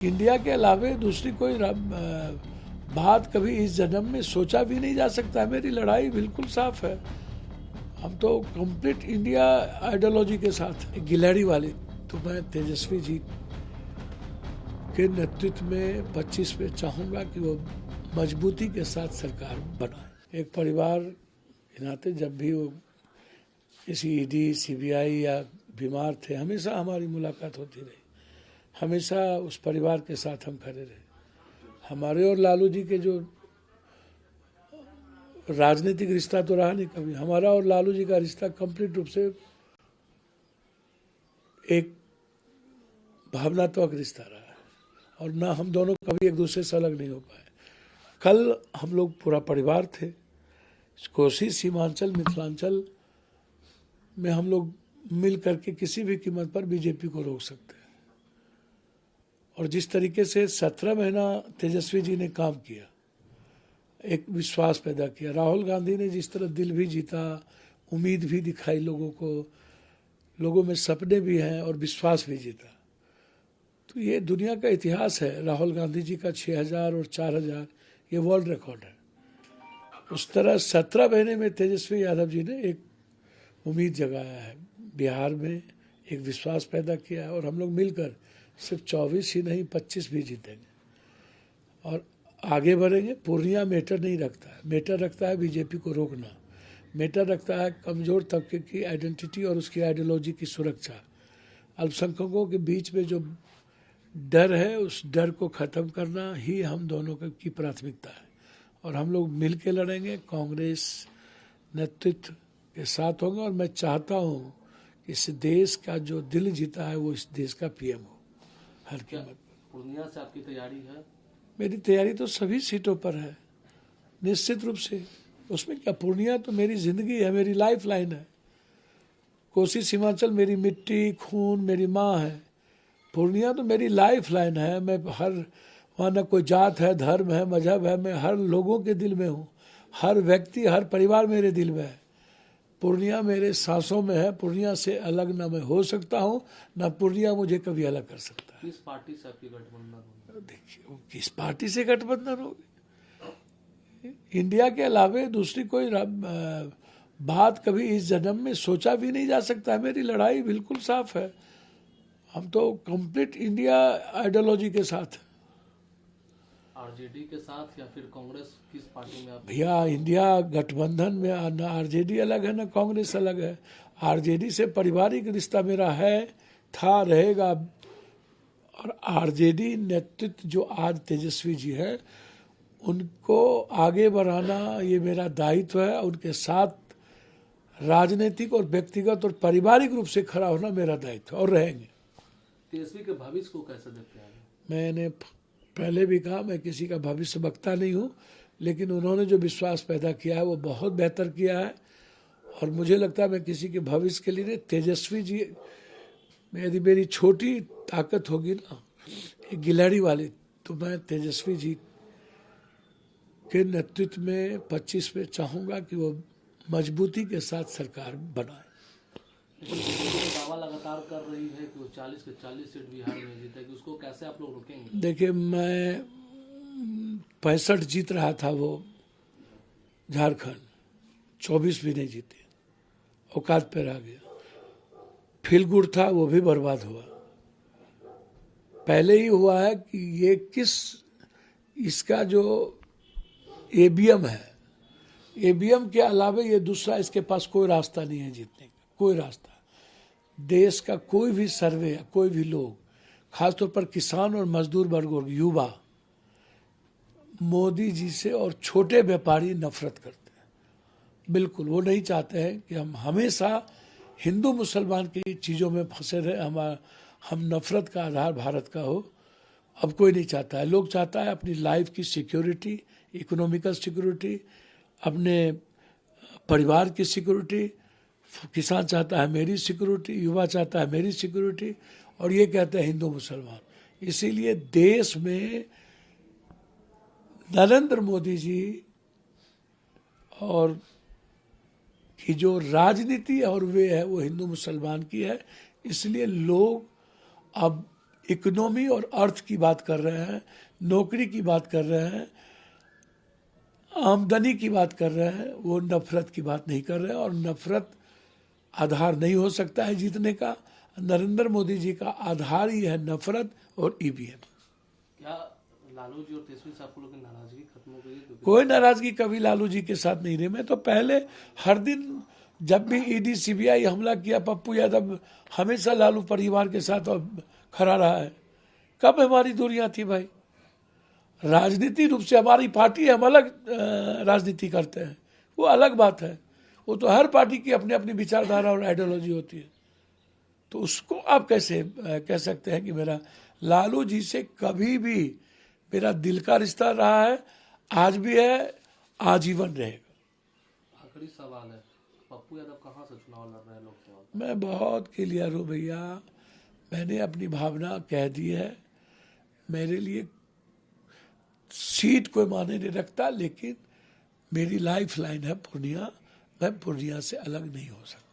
India के अलावे दूसरी कोई बात कभी इस जन्म में सोचा भी नहीं जा सकता। मेरी लड़ाई बिल्कुल साफ है। हम तो कंप्लीट इंडिया आइडियोलॉजी के साथ गिलहरी वाली। तो मैं तेजस्वी जी के नेतृत्व में 25 में चाहूँगा कि वो मजबूती के साथ सरकार बनाए। एक परिवार के नाते जब भी वो किसी ईडी सीबीआई या बीमार थे, हमेशा हमारी मुलाकात होती रही। हमेशा उस परिवार के साथ हम खड़े रहे। हमारे और लालू जी के जो राजनीतिक रिश्ता तो रहा नहीं कभी। हमारा और लालू जी का रिश्ता कंप्लीट रूप से एक भावनात्मक रिश्ता रहा है और ना हम दोनों कभी एक दूसरे से अलग नहीं हो पाए। कल हम लोग पूरा परिवार थे। कोसी सीमांचल मिथिलांचल में हम लोग मिल करके किसी भी कीमत पर बीजेपी को रोक सकते हैं। और जिस तरीके से 17 महीना तेजस्वी जी ने काम किया, एक विश्वास पैदा किया। राहुल गांधी ने जिस तरह दिल भी जीता, उम्मीद भी दिखाई लोगों को, लोगों में सपने भी हैं और विश्वास भी जीता। तो ये दुनिया का इतिहास है। राहुल गांधी जी का 6000 और 4000 ये वर्ल्ड रिकॉर्ड है। उस तरह 17 महीने में तेजस्वी यादव जी ने एक उम्मीद जगाया है, बिहार में एक विश्वास पैदा किया है। और हम लोग मिलकर सिर्फ 24 ही नहीं 25 भी जीतेंगे और आगे बढ़ेंगे। पूर्णिया मैटर नहीं रखता है, मैटर रखता है बीजेपी को रोकना। मैटर रखता है कमज़ोर तबके की आइडेंटिटी और उसकी आइडियोलॉजी की सुरक्षा। अल्पसंख्यकों के बीच में जो डर है, उस डर को ख़त्म करना ही हम दोनों की प्राथमिकता है। और हम लोग मिल के लड़ेंगे, कांग्रेस नेतृत्व के साथ होंगे। और मैं चाहता हूँ कि इस देश का जो दिल जीता है वो इस देश का पीएम हो हर कीमत। पूर्णिया से आपकी तैयारी है? मेरी तैयारी तो सभी सीटों पर है, निश्चित रूप से। उसमें क्या, पूर्णिया तो मेरी ज़िंदगी है, मेरी लाइफ लाइन है। कोसी सीमांचल मेरी मिट्टी, खून, मेरी माँ है। पूर्णिया तो मेरी लाइफ लाइन है। मैं हर, वहाँ न कोई जात है, धर्म है, मजहब है, मैं हर लोगों के दिल में हूँ। हर व्यक्ति, हर परिवार मेरे दिल में है। पूर्णिया मेरे सांसों में है। पूर्णिया से अलग ना मैं हो सकता हूँ, ना पूर्णिया मुझे कभी अलग कर सकता है। किस पार्टी से आपकी गठबंधन होगी? देखिए, किस पार्टी से गठबंधन होगी, इंडिया के अलावे दूसरी कोई बात कभी इस जन्म में सोचा भी नहीं जा सकता। मेरी लड़ाई बिल्कुल साफ है। हम तो कंप्लीट इंडिया आइडियोलॉजी के साथ। आरजेडी के साथ या फिर कांग्रेस, किस पार्टी में आप? भैया, इंडिया गठबंधन में ना आरजेडी अलग है ना कांग्रेस अलग है। आरजेडी से पारिवारिक रिश्ता मेरा है, था, रहेगा। और आरजेडी नेतृत्व जो आज तेजस्वी जी है, उनको आगे बढ़ाना ये मेरा दायित्व है। उनके साथ राजनीतिक और व्यक्तिगत और पारिवारिक रूप से खड़ा होना मेरा दायित्व है और रहेंगे। तेजस्वी के भविष्य को कैसे देखते हैं? मैंने पहले भी कहा, मैं किसी का भविष्य वक्ता नहीं हूँ, लेकिन उन्होंने जो विश्वास पैदा किया है वो बहुत बेहतर किया है। और मुझे लगता है मैं किसी के भविष्य के लिए नहीं, तेजस्वी जी यदि मेरी छोटी ताकत होगी ना, एक गिलहरी वाली, तो मैं तेजस्वी जी के नेतृत्व में 25 में चाहूँगा कि वो मजबूती के साथ सरकार बनाए। दावा लगातार कर रही है कि वो 40 के 40 सीट बिहार में जीतेगी, उसको कैसे आप लोग रोकेंगे? देखिए, मैं 65 जीत रहा था वो झारखंड, 24 भी नहीं जीते, औकात पे रह गया। फील गुड था, वो भी बर्बाद हुआ। पहले ही हुआ है कि ये किस, इसका जो ईवीएम है, ईवीएम के अलावा ये दूसरा इसके पास कोई रास्ता नहीं है जीतने का, कोई रास्ता। देश का कोई भी सर्वे, कोई भी लोग, खासतौर पर किसान और मजदूर वर्ग और युवा, मोदी जी से और छोटे व्यापारी नफरत करते हैं। बिल्कुल वो नहीं चाहते हैं कि हम हमेशा हिंदू मुसलमान की चीज़ों में फंसे रहे, हम नफरत का आधार भारत का हो। अब कोई नहीं चाहता है। लोग चाहता है अपनी लाइफ की सिक्योरिटी, इकोनॉमिकल सिक्योरिटी, अपने परिवार की सिक्योरिटी। किसान चाहता है मेरी सिक्योरिटी, युवा चाहता है मेरी सिक्योरिटी, और ये कहते हैं हिंदू मुसलमान। इसीलिए देश में नरेंद्र मोदी जी और की जो राजनीति और वे है वो हिंदू मुसलमान की है। इसलिए लोग अब इकोनॉमी और अर्थ की बात कर रहे हैं, नौकरी की बात कर रहे हैं, आमदनी की बात कर रहे हैं, वो नफरत की बात नहीं कर रहे हैं। और नफरत आधार नहीं हो सकता है जीतने का। नरेंद्र मोदी जी का आधार ही है नफरत और ईवीएम। क्या लालू जी और तेजस्वी साहब को लोग की नाराजगी खत्म हो गई है? क्योंकि कोई नाराजगी कभी लालू जी के साथ नहीं रही। मैं तो पहले हर दिन जब भी ईडी सीबीआई हमला किया, पप्पू यादव हमेशा लालू परिवार के साथ खड़ा रहा है। कब हमारी दूरियां थी भाई? राजनीति रूप से हमारी पार्टी है, हम अलग राजनीति करते हैं, वो अलग बात है। वो तो हर पार्टी की अपनी अपनी विचारधारा और आइडियोलॉजी होती है। तो उसको आप कैसे कह सकते हैं कि मेरा लालू जी से कभी भी मेरा दिल का रिश्ता रहा है, आज भी है, आजीवन रहेगा। आखिरी सवाल है, पप्पू यादव कहाँ से चुनाव लड़ रहे हैं लोकसभा में? मैं बहुत क्लियर हूँ भैया, मैंने अपनी भावना कह दी है। मेरे लिए सीट कोई मायने नहीं रखता, लेकिन मेरी लाइफ लाइन है पूर्णिया। मैं पूर्णिया से अलग नहीं हो सकता।